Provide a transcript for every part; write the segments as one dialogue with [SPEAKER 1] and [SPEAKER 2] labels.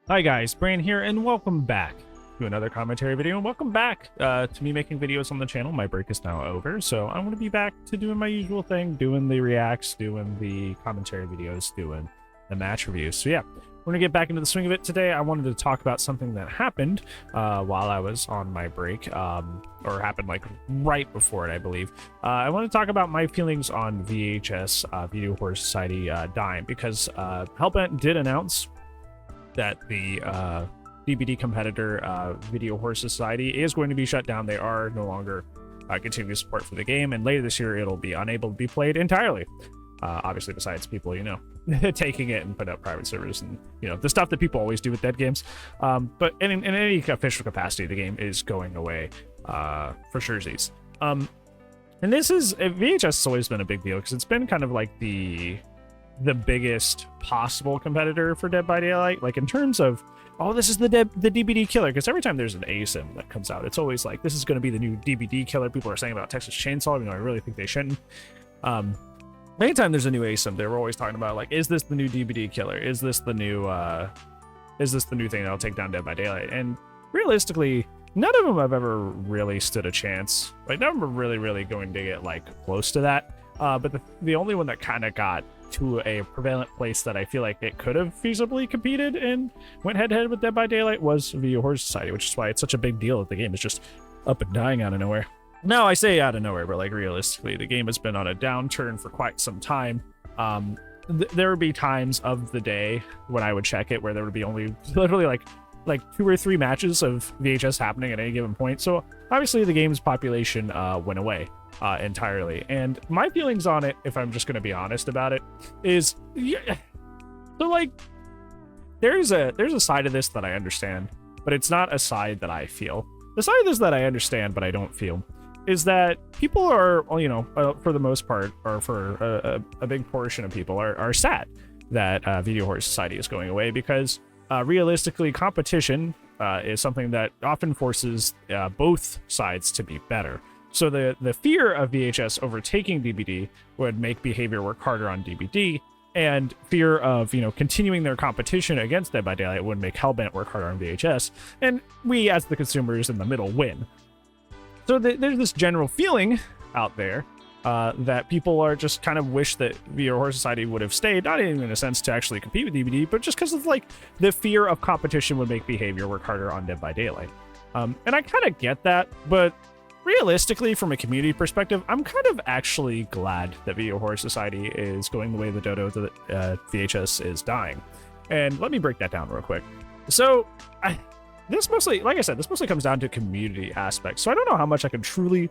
[SPEAKER 1] Hi guys, Bran here, and welcome back to another commentary video, and welcome back to me making videos on the channel. My break is now over, so I'm going to be back to doing my usual thing, doing the reacts, doing the commentary videos, doing the match reviews. So yeah, we're going to get back into the swing of it today. I wanted to talk about something that happened while I was on my break, or happened like right before it, I believe. I want to talk about my feelings on VHS, Video Horror Society Dying, because Hellbent did announce that the DBD competitor Video Horror Society is going to be shut down. They are no longer continuing support for the game, and later this year it'll be unable to be played entirely. Obviously, besides people, taking it and put up private servers and, the stuff that people always do with dead games. But in any official capacity, the game is going away for surezies. And this is, VHS has always been a big deal because it's been kind of like the biggest possible competitor for Dead by Daylight, like in terms of, oh, this is the DBD killer, because every time there's an ASIM that comes out, it's always like, this is going to be the new DBD killer. People are saying about Texas Chainsaw, even though I really think they shouldn't. Anytime there's a new ASIM, they were always talking about, like, is this the new DBD killer? Is this the new thing that'll take down Dead by Daylight? And realistically, none of them have ever really stood a chance. Like, none of them are really going to get like close to that. But the only one that kind of got to a prevalent place that I feel like it could have feasibly competed and went head-to-head with Dead by Daylight was Video Horror Society, which is why it's such a big deal that the game is just up and dying out of nowhere. Now, I say out of nowhere, but like realistically, the game has been on a downturn for quite some time. There would be times of the day when I would check it where there would be only literally like 2 or 3 matches of VHS happening at any given point. So obviously the game's population went away entirely. And my feelings on it, if I'm just going to be honest about it, is, yeah, so like there's a side of this that I understand, but it's not a side that I feel. The side of this that I understand but I don't feel is that people are, for the most part, or for a big portion of people, are sad that Video Horror Society is going away, because realistically, competition is something that often forces both sides to be better. So the fear of VHS overtaking DBD would make behavior work harder on DBD, and fear of continuing their competition against Dead by Daylight would make Hellbent work harder on VHS, and we as the consumers in the middle win. So there's this general feeling out there that people are just kind of wish that Video Horror Society would have stayed, not even in a sense to actually compete with DBD, but just because of like the fear of competition would make behavior work harder on Dead by Daylight. And I kind of get that, but realistically, from a community perspective, I'm kind of actually glad that Video Horror Society is going the way the dodo that VHS is dying. And let me break that down real quick. So this mostly, like I said, this mostly comes down to community aspects. So I don't know how much I can truly,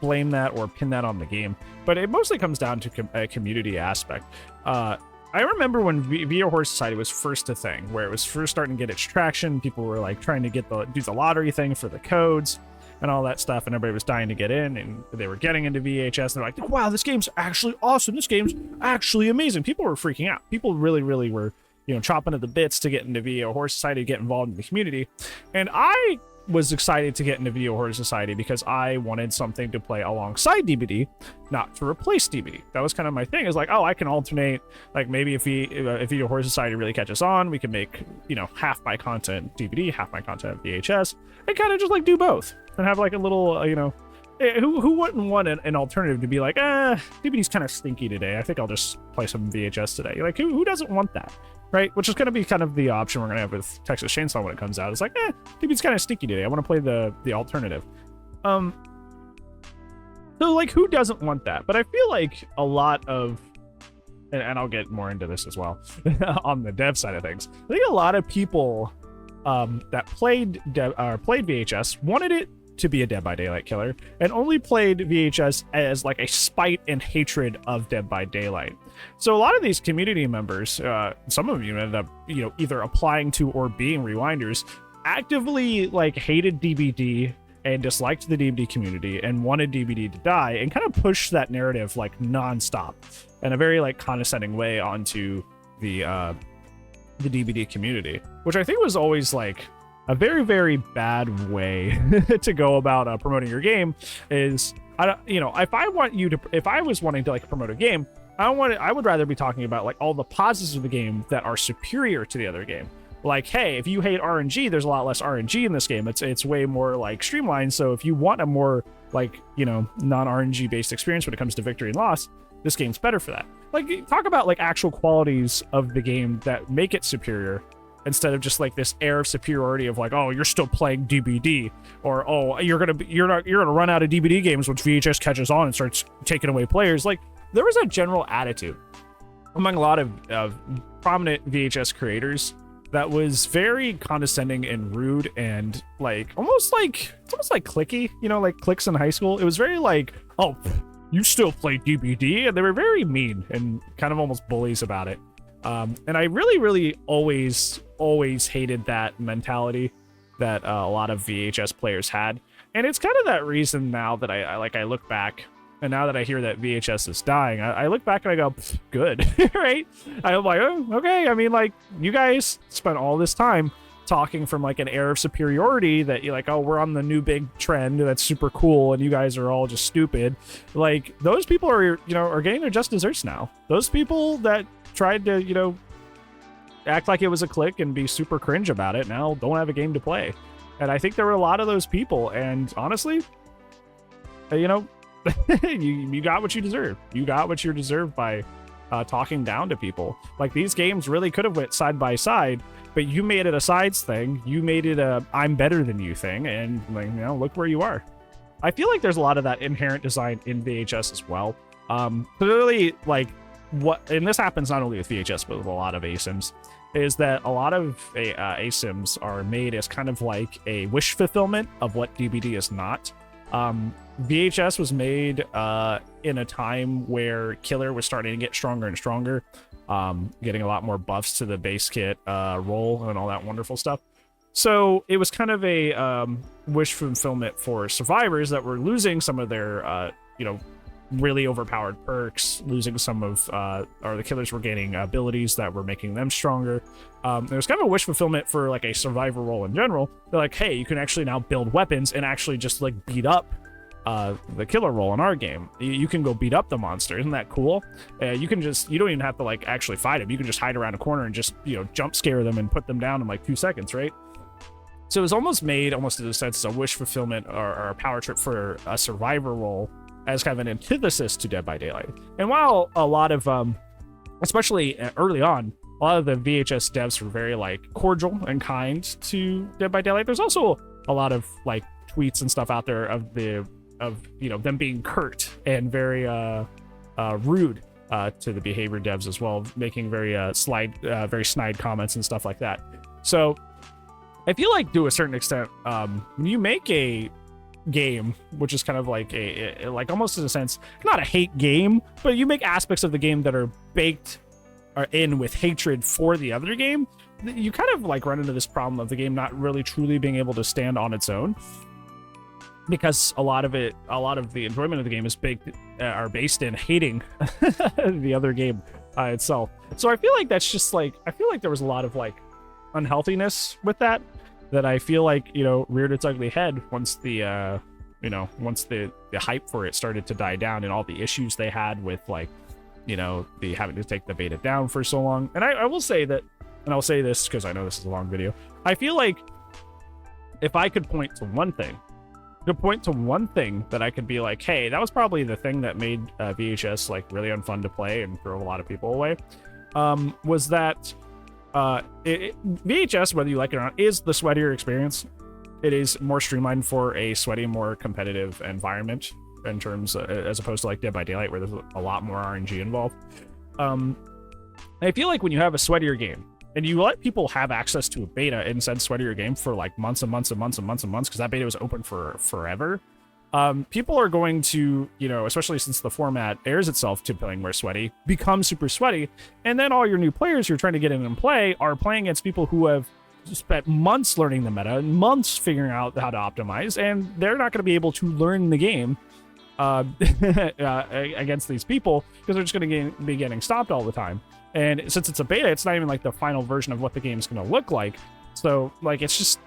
[SPEAKER 1] blame that or pin that on the game, but it mostly comes down to a community aspect. I remember when Video Horror Society was first a thing, where it was first starting to get its traction. People were like trying to do the lottery thing for the codes and all that stuff, and everybody was dying to get in, and they were getting into VHS. They're like, wow, this game's actually awesome. This game's actually amazing. People were freaking out. People really were chopping at the bits to get into Video Horror Society, to get involved in the community. And I was excited to get into Video Horror Society because I wanted something to play alongside DBD, not to replace DBD. That was kind of my thing, is like, oh, I can alternate. Like, maybe if Video Horror Society really catches on, we can make, half my content DBD, half my content VHS, and kind of just like do both and have like a little, who wouldn't want an alternative to be like, DBD's kind of stinky today. I think I'll just play some VHS today. Like, who doesn't want that? Right? Which is going to be kind of the option we're going to have with Texas Chainsaw when it comes out. It's like, DBD's kind of stinky today. I want to play the alternative. So, like, who doesn't want that? But I feel like a lot of, and I'll get more into this as well, on the dev side of things, I think a lot of people that played VHS wanted it to be a Dead by Daylight killer, and only played VHS as like a spite and hatred of Dead by Daylight. So a lot of these community members, some of you ended up, either applying to or being rewinders, actively like hated DBD and disliked the DBD community and wanted DBD to die, and kind of pushed that narrative like nonstop in a very like condescending way onto the DBD community, which I think was always like a very bad way to go about promoting your game. Is, if I was wanting to like promote a game, I would rather be talking about like all the positives of the game that are superior to the other game, like, hey, if you hate RNG, there's a lot less RNG in this game. It's way more like streamlined. So if you want a more like, you know, non-RNG based experience when it comes to victory and loss, this game's better for that. Like, talk about like actual qualities of the game that make it superior, instead of just like this air of superiority of like, oh, you're still playing DBD, or oh, you're gonna run out of DBD games once VHS catches on and starts taking away players. Like, there was a general attitude among a lot of prominent VHS creators that was very condescending and rude, and like almost like clicky, you know, like cliques in high school. It was very like, oh, you still play DBD, and they were very mean and kind of almost bullies about it. And I really always hated that mentality that a lot of VHS players had. And it's kind of that reason now that I look back, and now that I hear that VHS is dying, I look back and I go, good, right? I'm like, oh, okay. I mean, like, you guys spent all this time talking from like an air of superiority that you're like, oh, we're on the new big trend that's super cool, and you guys are all just stupid. Like, those people are, you know, are getting their just desserts now. Those people that tried to, you know, act like it was a clique and be super cringe about it now don't have a game to play. And I think there were a lot of those people, and honestly, you know, you got what you deserve. You got what you deserve by talking down to people. Like, these games really could have went side by side, but you made it a sides thing. You made it a I'm better than you thing, and like, you know, look where you are. I feel like there's a lot of that inherent design in VHS as well. Clearly, like, what, and this happens not only with VHS but with a lot of ASIMs, is that a lot of ASIMs are made as kind of like a wish fulfillment of what DBD is not. VHS was made in a time where Killer was starting to get stronger and stronger, getting a lot more buffs to the base kit roll and all that wonderful stuff. So it was kind of a wish fulfillment for survivors that were losing some of their, you know, really overpowered perks, losing some of, or the killers were gaining abilities that were making them stronger. There was kind of a wish fulfillment for like a survivor role in general. They're like, hey, you can actually now build weapons and actually just like beat up the killer role in our game. You can go beat up the monster. Isn't that cool? You can just, you don't even have to like actually fight them. You can just hide around a corner and just, you know, jump scare them and put them down in like 2 seconds, right? So it was almost made, almost in a sense, a wish fulfillment or a power trip for a survivor role as kind of an antithesis to Dead by Daylight. And while a lot of, especially early on, a lot of the VHS devs were very like cordial and kind to Dead by Daylight, there's also a lot of like tweets and stuff out there of you know, them being curt and very rude to the behavior devs as well, making very snide comments and stuff like that. So I feel like, to a certain extent, when you make a game, which is kind of like a like almost in a sense not a hate game, but you make aspects of the game that are baked in with hatred for the other game, you kind of like run into this problem of the game not really truly being able to stand on its own, because a lot of the enjoyment of the game is based in hating the other game itself. So I feel like that's just like, I feel like there was a lot of like unhealthiness with that I feel like, you know, reared its ugly head once the you know, once the hype for it started to die down, and all the issues they had with, like, you know, the having to take the beta down for so long. And I will say that, and I'll say this because I know this is a long video, I feel like if I could point to one thing that I could be like, hey, that was probably the thing that made VHS like really unfun to play and drove a lot of people away, was that VHS, whether you like it or not, is the sweatier experience. It is more streamlined for a sweaty, more competitive environment in terms as opposed to like Dead by Daylight, where there's a lot more RNG involved. I feel like when you have a sweatier game and you let people have access to a beta in said sweatier game for like months and months and months and months and months, because that beta was open for forever, people are going to, you know, especially since the format airs itself to playing more sweaty, become super sweaty. And then all your new players you're trying to get in and play are playing against people who have spent months learning the meta, months figuring out how to optimize, and they're not going to be able to learn the game against these people, because they're just going to be getting stopped all the time. And since it's a beta, it's not even like the final version of what the game's going to look like. So like, it's just,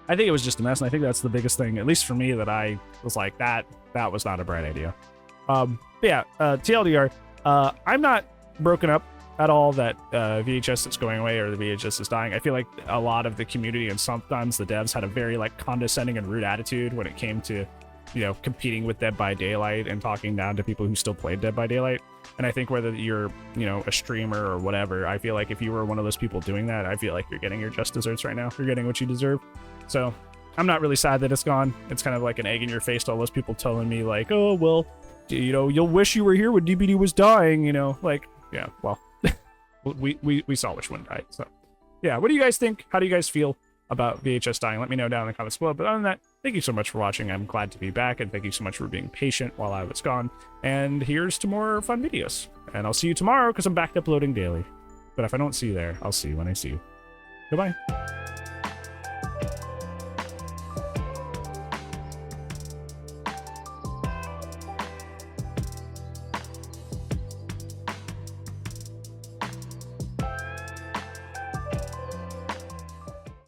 [SPEAKER 1] I think it was just a mess, and I think that's the biggest thing, at least for me, that I was like, that was not a bright idea. TLDR, I'm not broken up at all that VHS is going away or the VHS is dying. I feel like a lot of the community and sometimes the devs had a very like condescending and rude attitude when it came to, you know, competing with Dead by Daylight and talking down to people who still played Dead by Daylight. And I think whether you're, you know, a streamer or whatever, I feel like if you were one of those people doing that, I feel like you're getting your just desserts right now. You're getting what you deserve. So I'm not really sad that it's gone. It's kind of like an egg in your face to all those people telling me like, oh, well, you know, you'll wish you were here when DBD was dying, you know, like, yeah, well, we saw which one died. So yeah, what do you guys think? How do you guys feel about VHS dying? Let me know down in the comments below. But other than that, thank you so much for watching. I'm glad to be back, and thank you so much for being patient while I was gone. And here's to more fun videos. And I'll see you tomorrow because I'm back uploading daily. But if I don't see you there, I'll see you when I see you. Goodbye.